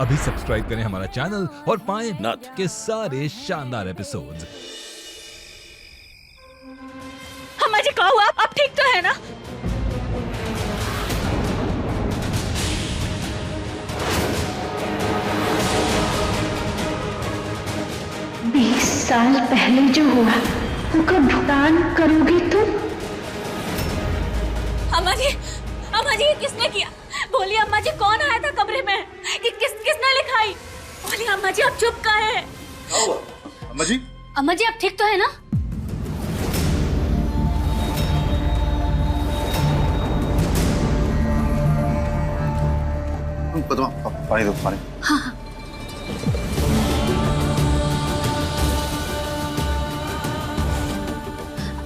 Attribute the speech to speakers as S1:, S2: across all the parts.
S1: अभी सब्सक्राइब करें हमारा चैनल और पाएं
S2: नाथ
S1: के सारे शानदार एपिसोड्स।
S3: अम्मा जी, कहा हुआ आप ठीक तो है ना?
S4: साल पहले जो हुआ उसका भुगतान करोगे तुम?
S3: अम्मा जी, ये किसने किया? बोलिए अम्मा जी, कौन आया था कमरे में? किसने लिखाई? बोलिए अम्मा जी, आप चुप का है?
S2: क्या हुआ अम्मा जी?
S3: अम्मा जी, आप ठीक तो है ना?
S2: पद्मा, पानी दो, पानी।
S3: हाँ।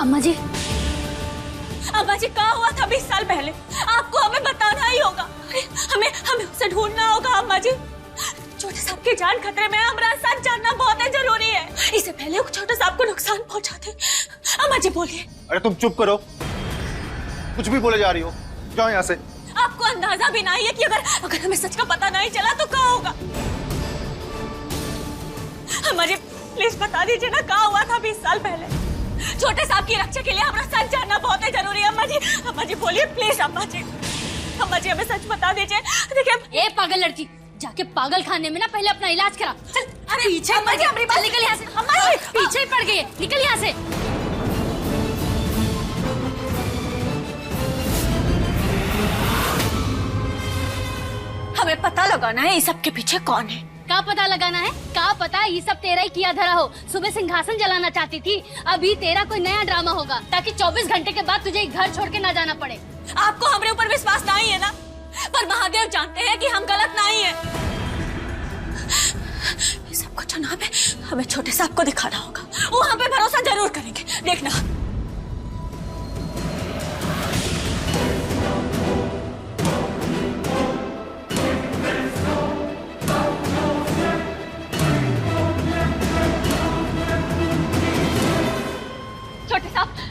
S3: अम्मा जी, कहाँ हुआ था 20 साल पहले? आपको हमें बताना ही होगा। हमें उसे ढूंढना होगा अम्मा जी। छोटे साहब की जान खतरे में है, हमारा साथ जानना बहुत ही जरूरी है। इससे पहले वो छोटे साहब को नुकसान पहुंचाते। अम्मा जी बोलिए।
S2: अरे तुम चुप करो, कुछ भी बोले जा रही हो, जाओ यहाँ से।
S3: आपको अंदाजा भी नहीं है कि अगर हमें सच का पता नहीं चला तो क्या होगा? अम्मा जी प्लीज बता दीजिए ना, कहाँ हुआ था 20 साल पहले? छोटे साहब की रक्षा के लिए हमारा सच जानना बहुत ही जरूरी है। अम्मा जी बोलिए प्लीज। अम्मा जी हमें सच बता दीजिए। देखिए,
S5: ए पागल लड़की, जाके पागल खाने में ना पहले अपना इलाज करा। चल।
S3: अरे पीछे अम्मा जी, हमारी बात निकल यहाँ से।
S5: अम्मा जी पीछे ही पड़ गई, निकल यहाँ से।
S3: हमें पता लगाना है इस सब के पीछे कौन है।
S5: क्या पता लगाना है? क्या पता ये सब तेरा ही किया धरा हो। सुबह सिंहासन जलाना चाहती थी, अभी तेरा कोई नया ड्रामा होगा ताकि 24 घंटे के बाद तुझे घर छोड़ के ना जाना पड़े।
S3: आपको हमारे ऊपर विश्वास नहीं है ना? पर महादेव जानते हैं कि हम गलत नहीं है। ये सब कुछ हमें छोटे साहब को दिखाना होगा। वो हम पे भरोसा जरूर करेंगे, देखना।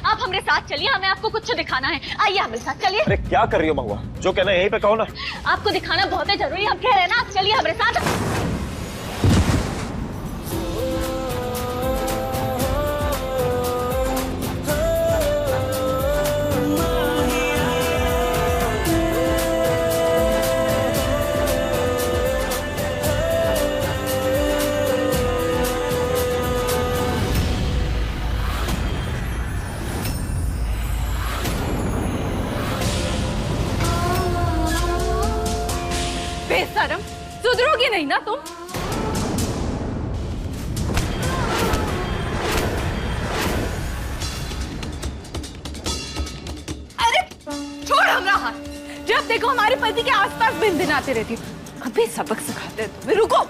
S3: आप हमारे साथ चलिए, हमें आपको कुछ दिखाना है। आइए हमारे साथ चलिए।
S2: अरे क्या कर रही हो महुआ? जो कहना है यहीं पे कहो ना।
S3: आपको दिखाना बहुत है जरूरी, हम कह रहे हैं ना। आप चलिए हमारे साथ। बेशरम, सुधरोगी नहीं ना तुम? अरे छोड़ हमारा हाथ। जब देखो हमारे पति के आसपास भिनभिनाते रहती हो। अभी सबक सिखाते हैं तुम्हें, रुको।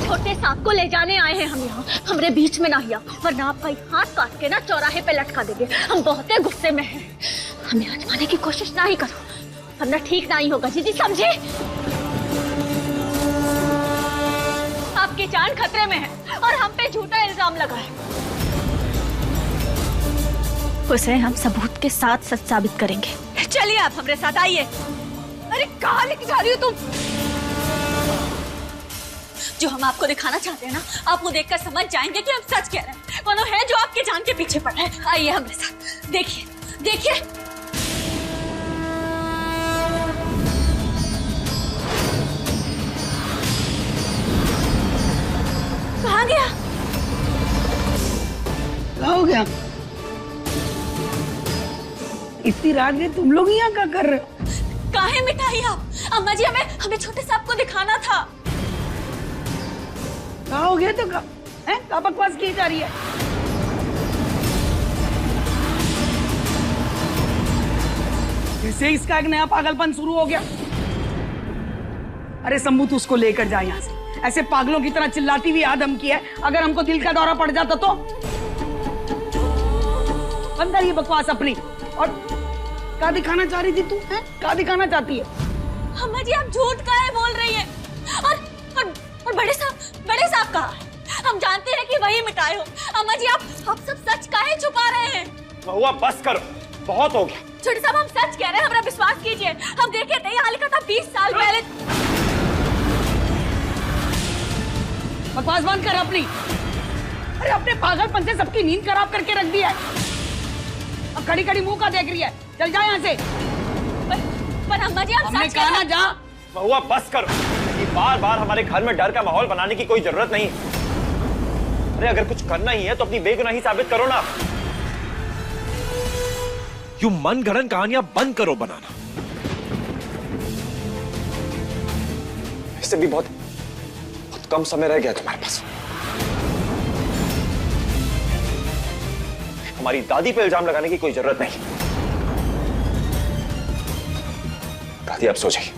S3: छोटे सांप को ले जाने आए हैं हम यहाँ, हमारे बीच में ना हिया, वरना आपका हाथ काट के ना चौराहे पे लटका देंगे। हम बहुत गुस्से में हैं। हमें आजमाने की कोशिश ना ही करो, वरना ठीक नहीं होगा। जी समझे? आपकी जान खतरे में है और हम पे झूठा इल्जाम लगा है। उसे हम सबूत के साथ सच साबित करेंगे। चलिए आप हमारे साथ आइए। अरे कहाँ लेके जा रही हो तुम? जो हम आपको दिखाना चाहते हैं ना, आप वो देखकर समझ जाएंगे कि हम सच कह रहे हैं। कौन है जो आपके जान के पीछे पड़ रहा है? आइए हमारे साथ, देखिए। कहाँ गया?
S6: क्या हो गया? इतनी रात में तुम लोग यहाँ क्या कर रहे हो?
S3: काहे मिठाई आप? अम्मा जी हमें छोटे साहब को दिखाना था।
S6: क्या हो गया? तो क्या बकवास की जा रही है? जैसे इसका एक नया पागलपन शुरू हो गया। अरे शंभू, तू उसको लेकर जा यहाँ से। ऐसे पागलों की तरह चिल्लाती हुई आदम की है। अगर हमको दिल का दौरा पड़ जाता तो? बंद कर ये बकवास अपनी। और क्या दिखाना चाह रही थी तू? क्या दिखाना चाहती है?
S3: अम्मा जी आप झूठ काहे बोल रही है? और बड़े साहब कहाँ है? हम जानते हैं कि वही मिटाए हो। अम्मा जी आप सब सच काहे छुपा रहे हैं?
S2: महुआ बस करो, बहुत हो गया।
S3: छोटे साहब हम सच कह रहे हैं, हमारा विश्वास कीजिए। हम देखे थे यहाँ 20 साल पहले।
S6: बकवास बंद कर अपनी। अरे अपने पागलपन से सबकी नींद खराब करके रख दी है। अब खड़ी खड़ी मुंह का देख रही है। चल जा यहाँ से।
S3: पर अम्मा जी, आप
S6: हमने
S3: सच
S6: कहा ना जा।
S7: महुआ बस करो। ये बार बार हमारे घर में डर का माहौल बनाने की कोई जरूरत नहीं। अरे अगर कुछ करना ही है तो अपनी बेगुनाही साबित करो ना।
S8: यूं मन गढ़ंत कहानियां बंद करो बनाना।
S7: इससे भी बहुत कम समय रह गया तुम्हारे पास। हमारी दादी पे इल्जाम लगाने की कोई जरूरत नहीं। दादी आप सो जाइए।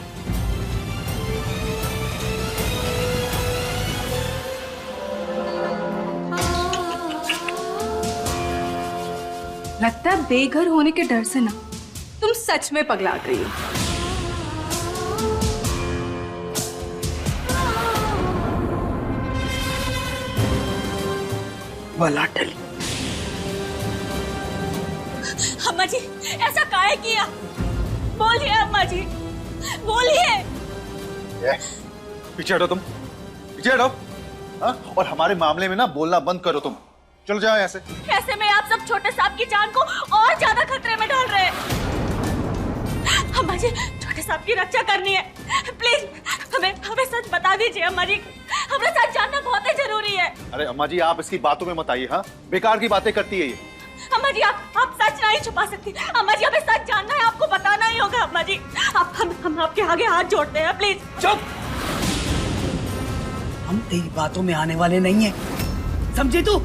S9: लगता है बेघर होने के डर से ना तुम सच में पगला गई हो।
S6: भला टली।
S3: अम्मा जी, ऐसा काहे किया? बोलिए अम्मा जी, बोलिए।
S2: पीछे हटो तुम, पीछे हटो। हाँ? और हमारे मामले में ना बोलना बंद करो तुम। चलो जाओ यहाँ से।
S3: ऐसे में आप सब छोटे साहब की जान को और ज्यादा खतरे में डाल रहे हैं। अम्मा जी, छोटे साहब की रक्षा करनी है। प्लीज हमें सच बता दीजिए अम्मा जी। हमें सच जानना बहुत ही जरूरी है।
S2: अरे अम्मा जी, आप इसकी बातों में मत आइए। हाँ, बेकार की बातें करती है ये।
S3: अम्मा जी, आप सच नहीं छुपा सकती। अम्मा जी, हमें सच जानना है, आपको बताना ही होगा। अम्मा जी, हम आपके आगे हाथ जोड़ते हैं, प्लीज।
S6: चुप। हम तेरी बातों में आने वाले नहीं है, समझी तू?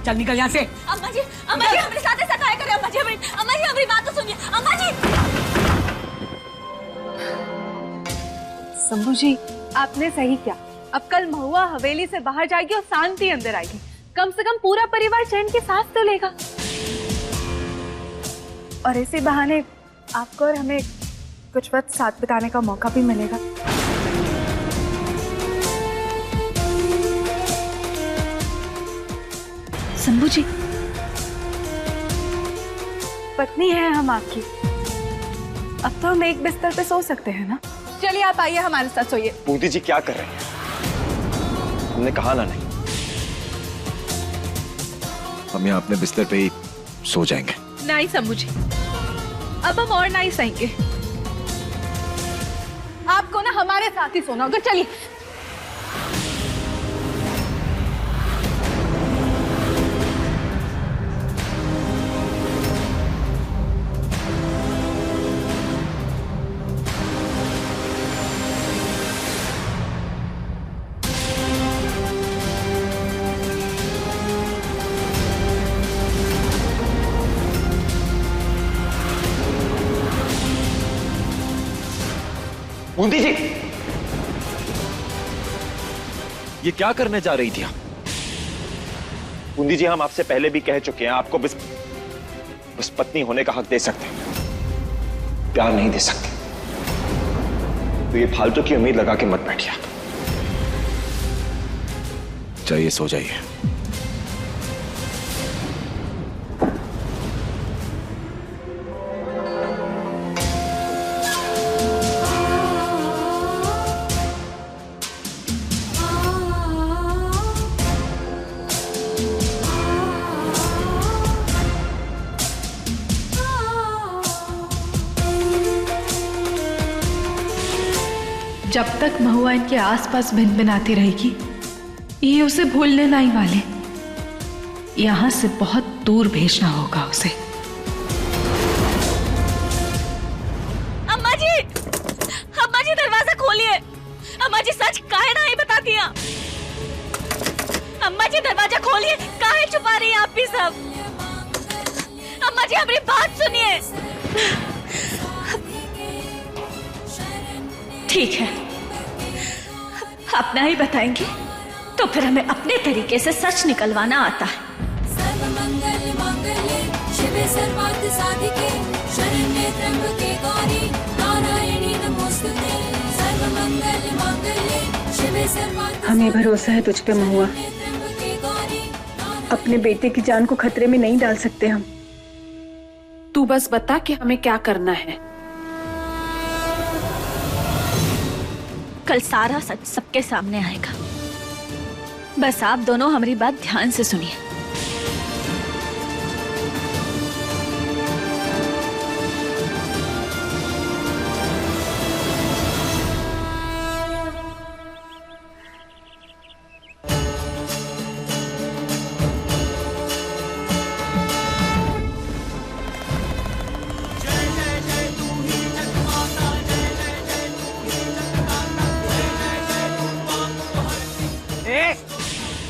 S6: चल निकल यहाँ से।
S3: अम्मा जी, हमारे साथ ऐसा काहे करे? अम्मा जी, हमारी बात तो सुनिए। अम्मा जी।
S9: शंभू जी, आपने सही किया। अब कल महुआ हवेली से बाहर जाएगी और शांति अंदर आएगी। कम से कम पूरा परिवार चैन की सांस तो लेगा। और ऐसे बहाने आपको और हमें कुछ वक्त साथ बिताने का मौका भी मिलेगा। शंभू जी, पत्नी है हम आपकी। अब तो हम एक बिस्तर पे सो सकते हैं ना? चलिए आप आइए हमारे साथ सोइए।
S7: बूटी जी क्या कर रहे हैं? हमने कहा ना नहीं।
S8: हम यहाँ अपने बिस्तर पे ही सो जाएंगे।
S9: नहीं शंभू जी, अब हम और नहीं सहेंगे। आपको ना हमारे साथ ही सोना होगा। चलिए।
S7: बूंदी जी,
S8: ये क्या करने जा रही थी आप?
S7: बूंदी जी, हम आपसे पहले भी कह चुके हैं, आपको बस पत्नी होने का हक दे सकते हैं, प्यार नहीं दे सकते। तो ये फालतू की उम्मीद लगा के मत बैठिए।
S8: जाइए, सो जाइए।
S4: जब तक महुआ इनके आसपास भिनभिनाती रहेगी, ये उसे भूलने नहीं वाले। यहां से बहुत दूर भेजना होगा उसे।
S3: अम्मा जी दरवाजा खोलिए। अम्मा जी, सच काहे नहीं बता दिया? अम्मा जी, दरवाजा खोलिए। काहे छुपा रही हैं आप भी सब? अम्मा जी, हमारी बात सुनिए। ठीक है, अपना ही बताएंगे तो फिर हमें अपने तरीके से सच निकलवाना आता है।
S10: सर्वमंगल मांगल्ये शिवे सर्वार्थ साधिके शरण्ये त्र्यंबके गौरी नारायणी नमोस्तुते। सर्वमंगल मांगल्ये शिवे सर्वार्थ।
S9: हमें भरोसा है तुझ पे महुआ। अपने बेटे की जान को खतरे में नहीं डाल सकते हम। तू बस बता कि हमें क्या करना है।
S3: कल सारा सच सबके सामने आएगा। बस आप दोनों हमारी बात ध्यान से सुनिए।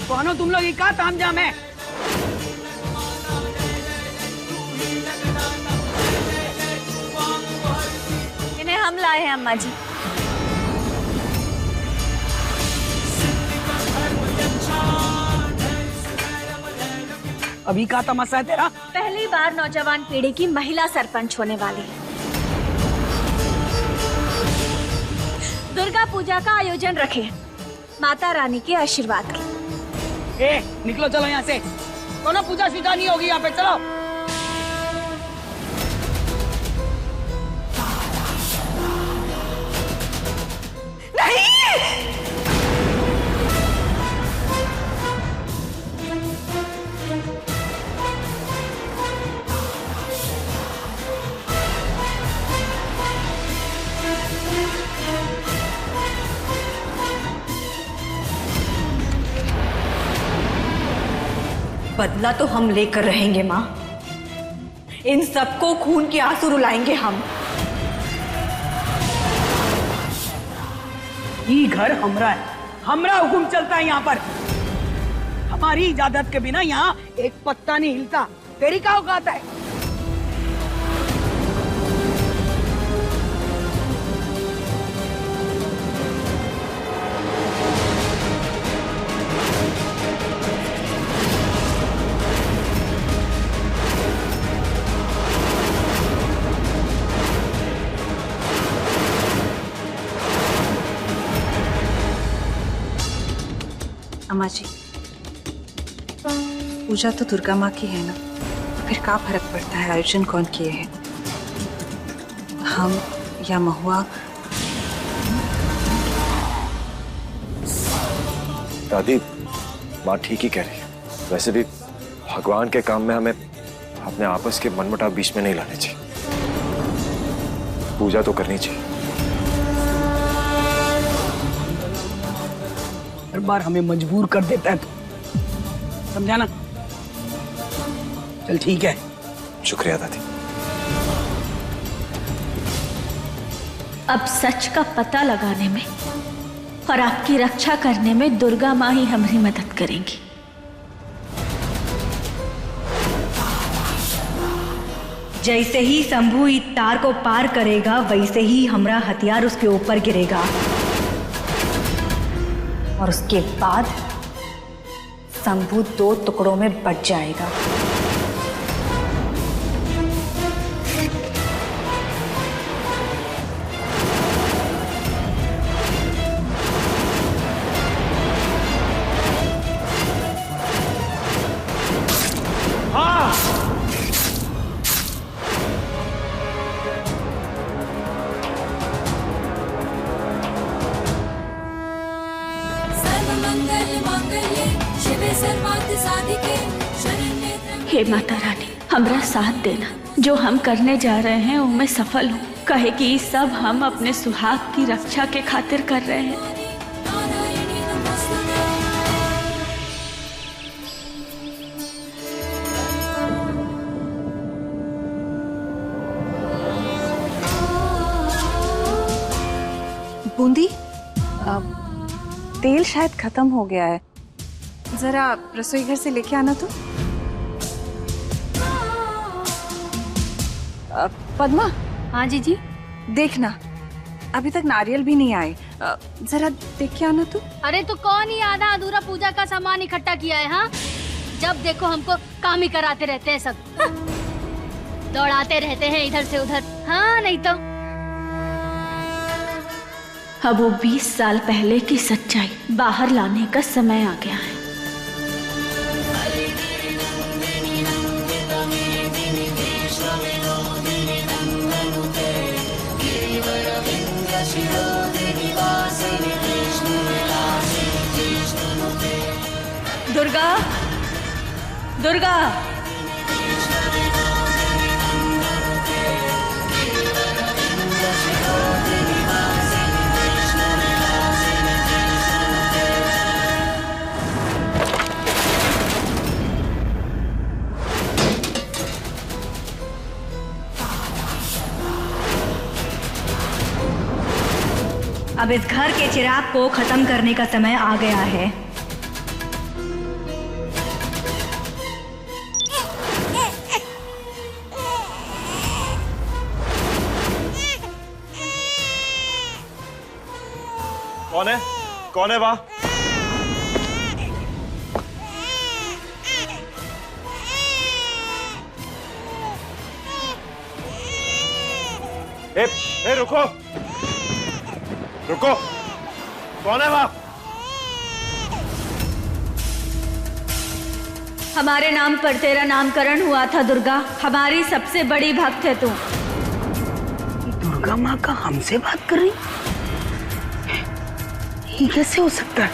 S6: कौन हो तुम लोग? ये क्या तामझाम है?
S3: इन्हें हम लाए हैं अम्मा जी।
S6: अभी का तमाशा है तेरा?
S3: पहली बार नौजवान पीढ़ी की महिला सरपंच होने वाली है। दुर्गा पूजा का आयोजन रखे माता रानी के आशीर्वाद के।
S6: निकलो, चलो यहाँ से। तो ना पूजा शूजा नहीं होगी यहाँ पे, चलो।
S9: बदला तो हम लेकर रहेंगे माँ। इन सबको खून के आंसू रुलाएंगे हम।
S6: ये घर हमरा है, हमरा हुक्म चलता है यहाँ पर। हमारी इजाजत के बिना यहाँ एक पत्ता नहीं हिलता। तेरी क्या औकात है?
S9: अम्मा जी, पूजा तो दुर्गा माँ की है ना, तो फिर क्या फर्क पड़ता है आयोजन कौन किए हैं, हम या महुआ?
S8: दादी, माँ ठीक ही कह रही है। वैसे भी भगवान के काम में हमें अपने आपस के मनमुटाव बीच में नहीं लाने चाहिए। पूजा तो करनी चाहिए।
S6: हर बार हमें मजबूर कर देता है तू, समझा ना? चल ठीक है।
S8: शुक्रिया दादी।
S3: अब सच का पता लगाने में और आपकी रक्षा करने में दुर्गा माँ ही हमारी मदद करेंगी।
S9: जैसे ही शंभू इस तार को पार करेगा, वैसे ही हमारा हथियार उसके ऊपर गिरेगा और उसके बाद शंभू 2 टुकड़ों में बट जाएगा।
S3: हे माता रानी, हमरा साथ देना। जो हम करने जा रहे हैं उनमें सफल हो। कहे कि सब हम अपने सुहाग की रक्षा के खातिर कर रहे हैं।
S9: बूंदी, तेल शायद खत्म हो गया है, जरा रसोई घर से लेके आना तो। पद्मा।
S5: हाँ जीजी।
S9: देखना, अभी तक नारियल भी नहीं आए, जरा देख के आना तो।
S5: अरे तो कौन ही आधा अधूरा पूजा का सामान इकट्ठा किया है? हाँ, जब देखो हमको काम ही कराते रहते हैं, सब दौड़ाते रहते हैं इधर से उधर। हाँ नहीं तो।
S3: अब वो 20 साल पहले की सच्चाई बाहर लाने का समय आ गया है।
S10: शिरोधिनिवासिनि
S3: दुर्गा, दुर्गा,
S11: अब इस घर के चिराग को खत्म करने का समय आ गया है।
S7: कौन है? कौन है वहां? ए, रुको रुको, कौन है वहां?
S11: हमारे नाम पर तेरा नामकरण हुआ था दुर्गा। हमारी सबसे बड़ी भक्त है तू।
S6: दुर्गा माँ का हमसे बात कर रही? ये कैसे हो सकता है?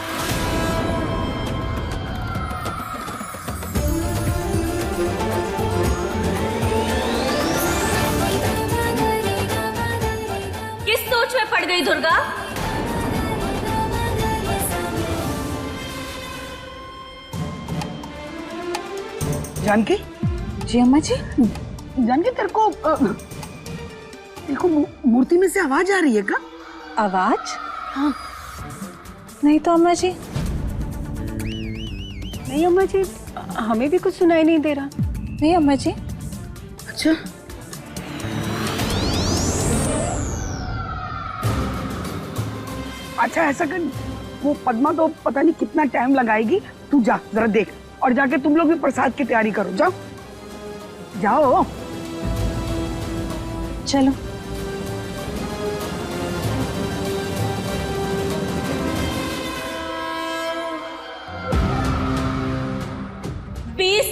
S3: किस सोच में पड़ गई दुर्गा?
S6: जानकी?
S9: जी अम्मा जी।
S6: जानकी तेरे को मूर्ति में से आवाज आ रही है क्या?
S9: आवाज? हाँ। नहीं तो अम्मा जी। नहीं अम्मा जी, हमें भी कुछ सुनाई नहीं दे रहा। नहीं अम्मा जी।
S6: अच्छा, अच्छा ऐसा कर, वो पद्मा तो पता नहीं कितना टाइम लगाएगी, तू जा जरा देख, और जाके तुम लोग भी प्रसाद की तैयारी करो। जाओ जाओ।
S9: चलो।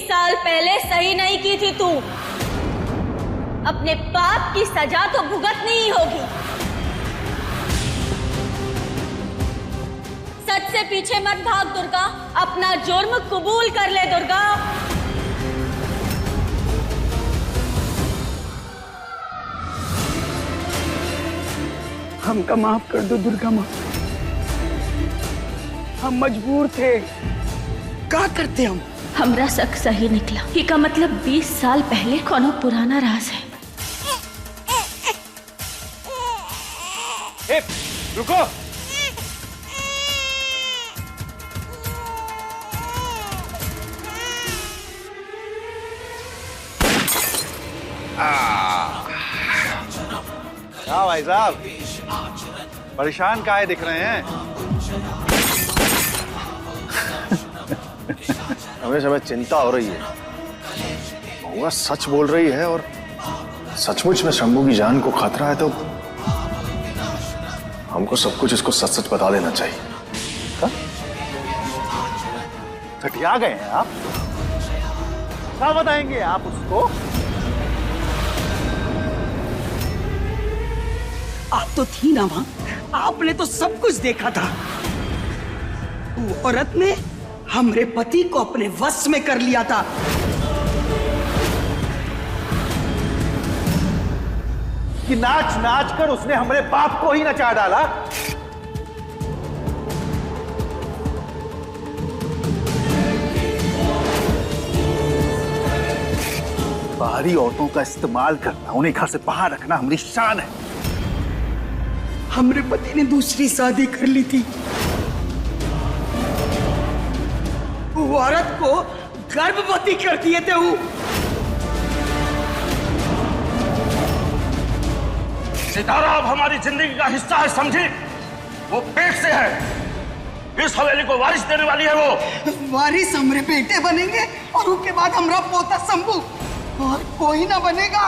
S3: साल पहले सही नहीं की थी तू। अपने पाप की सजा तो भुगतनी ही होगी। सच से पीछे मत भाग दुर्गा, अपना जुर्म कबूल कर ले दुर्गा।
S6: हमका माफ कर दो दुर्गा माँ, हम मजबूर थे। क्या करते हम?
S3: हमरा शक सही निकला। ये का मतलब 20 साल पहले कोनो पुराना राज है।
S7: ए, रुको।
S2: क्या भाई साहब, परेशान काहे दिख रहे हैं?
S8: हमें समय चिंता हो रही है। महुआ सच बोल रही है और सचमुच में शंभू की जान को खतरा है, तो हमको सब कुछ इसको सच सच बता देना चाहिए।
S2: ठठिया गए हैं आप? क्या बताएंगे आप उसको?
S6: आप तो थी ना वहां, आपने तो सब कुछ देखा था। वो औरत ने हमरे पति को अपने वश में कर लिया था।
S2: कि नाच नाच कर उसने हमारे बाप को ही नचा डाला। बाहरी औरतों का इस्तेमाल करना, उन्हें घर से बाहर रखना हमारी शान है।
S6: हमरे पति ने दूसरी शादी कर ली थी। वो औरत को गर्भवती कर दिए थे। वो
S12: सितारा अब हमारी जिंदगी का हिस्सा है, समझी? वो पेट से है, इस हवेली को वारिस देने वाली है। वो
S6: वारिस हमरे बेटे बनेंगे और उसके बाद हमरा पोता शंभू, और कोई ना बनेगा।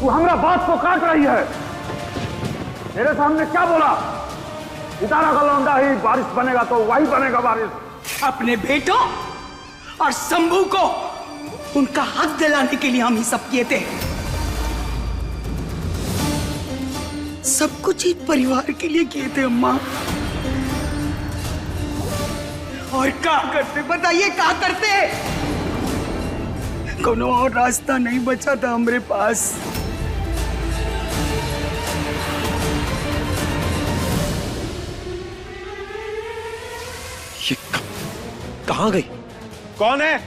S12: तू हमरा बात को काट रही है। मेरे सामने क्या बोला? सितारा का लौंडा ही वारिस बनेगा तो वही बनेगा वारिस।
S6: अपने बेटों और शंभू को उनका हक दिलाने के लिए हम ही सब किए थे। सब कुछ ही परिवार के लिए किए थे अम्मा। और क्या करते बताइए, क्या करते? कोनो और रास्ता नहीं बचा था हमारे पास।
S8: ये कहाँ गई?
S7: कौन है?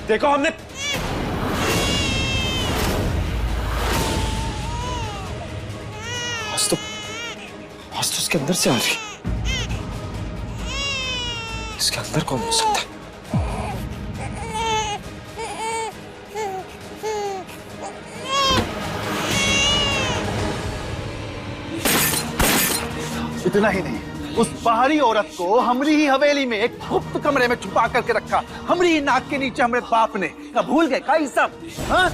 S7: देखो हमने आज तो उसके अंदर से आ रही। इसके अंदर कौन हो सकता है?
S2: इतना ही नहीं, उस बाहरी औरत को हमारी ही हवेली में एक गुप्त कमरे में छुपा करके रखा, हमारी ही नाक के नीचे हमारे बाप ने। क्या भूल गए का ये सब? हाँ?